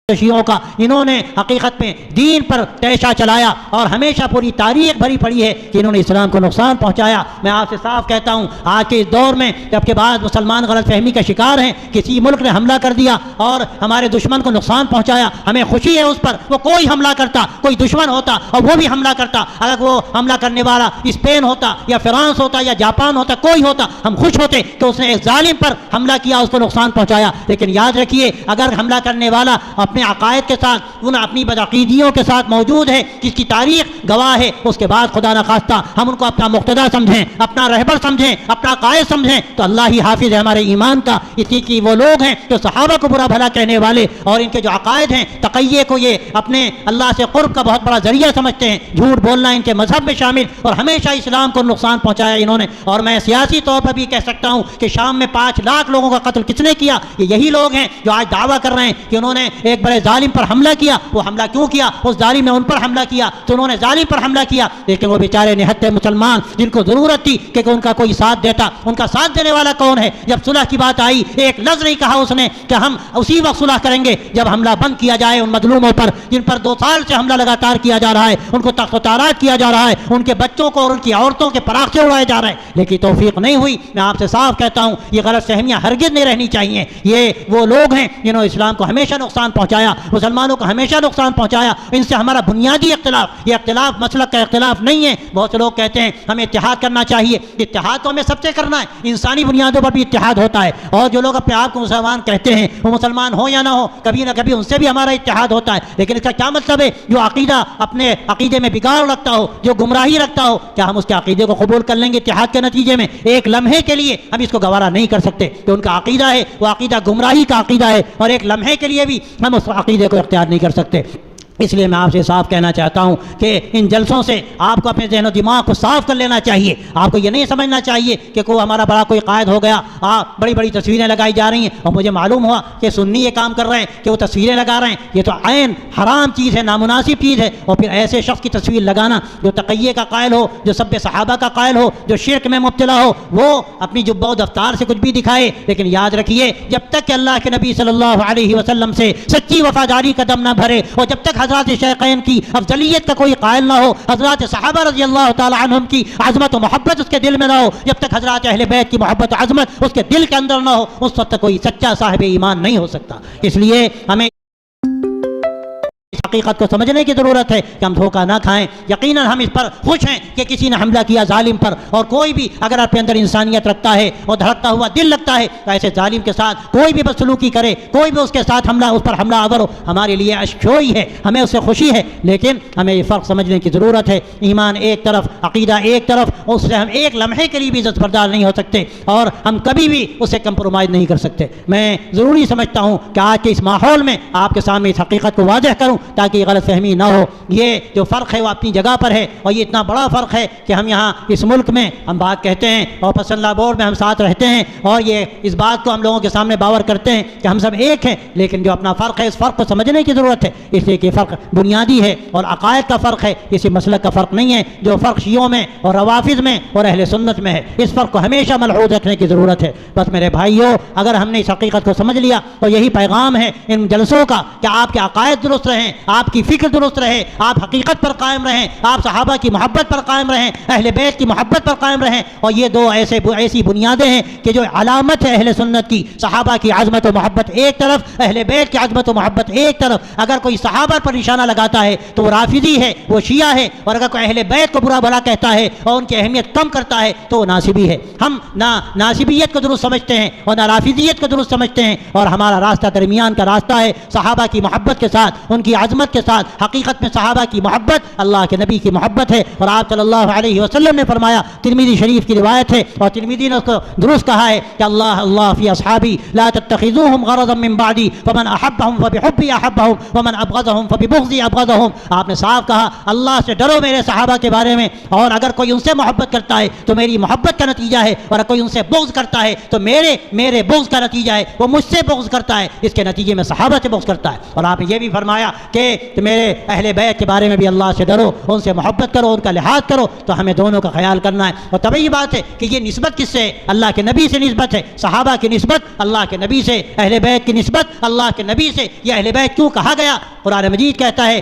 شیعوں کا انہوں نے حقیقت میں دین پر تیشہ چلایا اور ہمیشہ پوری تاریخ بھری پڑی ہے کہ انہوں نے اسلام کو نقصان پہنچایا۔ میں آپ سے صاف کہتا ہوں آج کے اس دور میں جب کہ بعض مسلمان غلط فہمی کا شکار ہیں، کسی ملک نے حملہ کر دیا اور ہمارے دشمن کو نقصان پہنچایا، ہمیں خوشی ہے اس پر، وہ کوئی حملہ کرتا، کوئی دشمن ہوتا اور وہ بھی حملہ کرتا، اگر وہ حملہ کرنے والا اسپین ہوتا یا فرانس ہوتا یا جاپان ہوتا، کوئی ہوتا، ہم خوش ہوتے کہ اس نے ایک ظالم پر حملہ کیا، اس کو نقصان پہنچایا۔ لیکن یاد رکھیے اگر حملہ کرنے والا اپنے عقائد کے ساتھ، ان اپنی بدعقیدیوں کے ساتھ موجود ہے جس کی تاریخ گواہ ہے، اس کے بعد خدا نخواستہ ہم ان کو اپنا مقتدی سمجھیں، اپنا رہبر سمجھیں، اپنا قائد سمجھیں تو اللہ ہی حافظ ہے ہمارے ایمان کا۔ اسی کی وہ لوگ ہیں جو صحابہ کو برا بھلا کہنے والے اور ان کے جو عقائد ہیں، تقیے کو یہ اپنے اللہ سے قرب کا بہت بڑا ذریعہ سمجھتے ہیں، جھوٹ بولنا ان کے مذہب میں شامل، اور ہمیشہ اسلام کو نقصان پہنچایا انہوں نے۔ اور میں سیاسی طور پر بھی کہہ سکتا ہوں کہ شام میں 5 لاکھ لوگوں کا قتل کس نے کیا؟ یہ یہی لوگ ہیں جو آج دعویٰ کر رہے ہیں کہ انہوں نے ایک بڑے ظالم پر حملہ کیا۔ وہ حملہ کیوں کیا؟ اس ظالم نے ان پر حملہ کیا تو انہوں نے ظالم پر حملہ کیا، لیکن وہ بیچارے نہتے مسلمان جن کو ضرورت تھی کہ ان کا کوئی ساتھ دیتا، ان کا ساتھ دینے والا کون ہے؟ جب صلح کی بات آئی ایک لفظ نہیں کہا اس نے کہ ہم اسی وقت صلح کریں گے جب حملہ بند کیا جائے ان مظلوموں پر جن پر 2 سال سے حملہ لگاتار کیا جا رہا ہے، ان کو تخت و تاراج کیا جا رہا ہے، ان کے بچوں کو اور ان کی عورتوں کے پراخے اڑائے جا رہے ہیں، لیکن توفیق نہیں ہوئی۔ میں آپ سے صاف کہتا ہوں یہ غلط فہمیاں ہرگز نہیں رہنی چاہیے۔ یہ وہ لوگ ہیں جنہوں نے اسلام کو ہمیشہ نقصان پہنچایا، مسلمانوں کو ہمیشہ نقصان پہنچایا۔ ان سے ہمارا بنیادی اختلاف، یہ اختلاف مسلک کا اختلاف نہیں ہے۔ بہت سے لوگ کہتے ہیں ہمیں اتحاد کرنا چاہیے، اتحاد تو ہمیں سب سے کرنا ہے، انسانی بنیادوں پر بھی اتحاد ہوتا ہے، اور جو لوگ اپنے آپ کو مسلمان کہتے ہیں وہ مسلمان ہو یا نہ ہو، کبھی نہ کبھی ان سے بھی ہمارا اتحاد ہوتا ہے۔ لیکن اس کا کیا مطلب ہے؟ جو عقیدہ اپنے عقیدے میں بگاڑ رکھتا ہو، جو گمراہی رکھتا ہو، کیا ہم اس کے عقیدے کو قبول کر لیں گے اتحاد کے نتیجے میں؟ ایک لمحے کے لیے ہم اس کو گوارا نہیں کر سکتے کہ ان کا عقیدہ ہے وہ عقیدہ گمراہی کا عقیدہ ہے، اور ایک لمحے کے لیے بھی ہم اس عقیدے کو اختیار نہیں کر سکتے۔ اس لیے میں آپ سے صاف کہنا چاہتا ہوں کہ ان جلسوں سے آپ کو اپنے ذہن و دماغ کو صاف کر لینا چاہیے۔ آپ کو یہ نہیں سمجھنا چاہیے کہ کوئی ہمارا بڑا کوئی قائد ہو گیا، بڑی بڑی تصویریں لگائی جا رہی ہیں اور مجھے معلوم ہوا کہ سنی یہ کام کر رہے ہیں کہ وہ تصویریں لگا رہے ہیں، یہ تو عین حرام چیز ہے، نامناسب چیز ہے۔ اور پھر ایسے شخص کی تصویر لگانا جو تقیے کا قائل ہو، جو سب صحابہ کا قائل ہو، جو شرک میں مبتلا ہو، وہ اپنی جبہ و دفتار سے کچھ بھی دکھائے، لیکن یاد رکھیے جب تک کہ اللہ کے نبی صلی اللہ علیہ وسلم سے سچی وفاداری کا دم نہ بھرے، اور جب تک حضرات شیخین کی افضلیت کا کوئی قائل نہ ہو، حضرات صحابہ رضی اللہ تعالی عنہم کی عظمت و محبت اس کے دل میں نہ ہو، جب تک حضرات اہل بیت کی محبت و عظمت اس کے دل کے اندر نہ ہو، اس وقت تک کوئی سچا صاحب ایمان نہیں ہو سکتا۔ اس لیے ہمیں حقیقت کو سمجھنے کی ضرورت ہے کہ ہم دھوکہ نہ کھائیں۔ یقیناً ہم اس پر خوش ہیں کہ کسی نے حملہ کیا ظالم پر، اور کوئی بھی اگر اپنے اندر انسانیت رکھتا ہے اور دھڑکتا ہوا دل لگتا ہے تو ایسے ظالم کے ساتھ کوئی بھی بدسلوکی کرے، کوئی بھی اس کے ساتھ اس پر حملہ آور ہو، ہمارے لیے اشکوئی ہے، ہمیں اس سے خوشی ہے، لیکن ہمیں یہ فرق سمجھنے کی ضرورت ہے۔ ایمان ایک طرف، عقیدہ ایک طرف، اس سے ہم ایک لمحے کے لیے بھی عزت بردار نہیں ہو سکتے، اور ہم کبھی بھی اس سے کمپرومائز نہیں کر سکتے۔ میں ضروری سمجھتا ہوں کہ آج کے اس ماحول میں آپ کے سامنے اس حقیقت کو واضح کروں تاکہ یہ غلط فہمی نہ ہو۔ یہ جو فرق ہے وہ اپنی جگہ پر ہے، اور یہ اتنا بڑا فرق ہے کہ ہم یہاں اس ملک میں ہم بات کہتے ہیں اور پسند بورڈ میں ہم ساتھ رہتے ہیں، اور یہ اس بات کو ہم لوگوں کے سامنے باور کرتے ہیں کہ ہم سب ایک ہیں، لیکن جو اپنا فرق ہے اس فرق کو سمجھنے کی ضرورت ہے۔ اس لیے کہ فرق بنیادی ہے اور عقائد کا فرق ہے، کسی مسلک کا فرق نہیں ہے۔ جو فرق شیعوں میں اور روافض میں اور اہل سنت میں ہے، اس فرق کو ہمیشہ ملحوظ رکھنے کی ضرورت ہے۔ بس میرے بھائیوں، اگر ہم نے اس حقیقت کو سمجھ لیا تو یہی پیغام ہے ان جلسوں کا کہ آپ کے عقائد درست رہیں، آپ کی فکر درست رہے، آپ حقیقت پر قائم رہیں، آپ صحابہ کی محبت پر قائم رہیں، اہل بیت کی محبت پر قائم رہیں۔ اور یہ دو ایسی بنیادیں ہیں کہ جو علامت ہے اہل سنت کی، صحابہ کی عظمت و محبت ایک طرف، اہل بیت کی عظمت و محبت ایک طرف۔ اگر کوئی صحابہ پر نشانہ لگاتا ہے تو وہ رافضی ہے، وہ شیعہ ہے، اور اگر کوئی اہل بیت کو برا بھلا کہتا ہے اور ان کی اہمیت کم کرتا ہے تو وہ ناصبی ہے۔ ہم نہ ناصبیت کو درست سمجھتے ہیں اور نہ رافضیت کو درست سمجھتے ہیں، اور ہمارا راستہ درمیان کا راستہ ہے، صحابہ کی محبت کے ساتھ، ان کی عظمت کے ساتھ۔ حقیقت میں صحابہ کی محبت اللہ کے نبی کی محبت ہے، اور آپ صلی اللہ علیہ وسلم نے فرمایا، ترمذی شریف کی روایت ہے اور ترمذی نے اس کو درست کہا ہے کہ اللہ فی اصحابی لا تتخذوهم غرضا من بعدی فمن احبهم فبحبی احبهم ومن ابغضهم فببغضی ابغضهم۔ آپ نے صاف کہا اللہ سے ڈرو میرے صحابہ کے بارے میں، اور اگر کوئی ان سے محبت کرتا ہے تو میری محبت کا نتیجہ ہے، اور اگر کوئی ان سے بغض کرتا ہے تو میرے بغض کا نتیجہ ہے، وہ مجھ سے بغض کرتا ہے، اس کے نتیجے میں صحابہ سے بغض کرتا ہے۔ اور آپ نے یہ بھی فرمایا کہ تو میرے اہل بیت کے بارے میں بھی اللہ سے ڈرو، ان سے محبت کرو، ان کا لحاظ کرو، تو ہمیں دونوں کا خیال کرنا ہے۔ اور طبعی بات ہے کہ یہ نسبت کس سے ہے؟ اللہ کے نبی سے نسبت ہے، صحابہ کی نسبت اللہ کے نبی سے، اہل بیت کی نسبت اللہ کے نبی سے۔ یہ اہل بیت کیوں کہا گیا؟ قرآن مجید کہتا ہے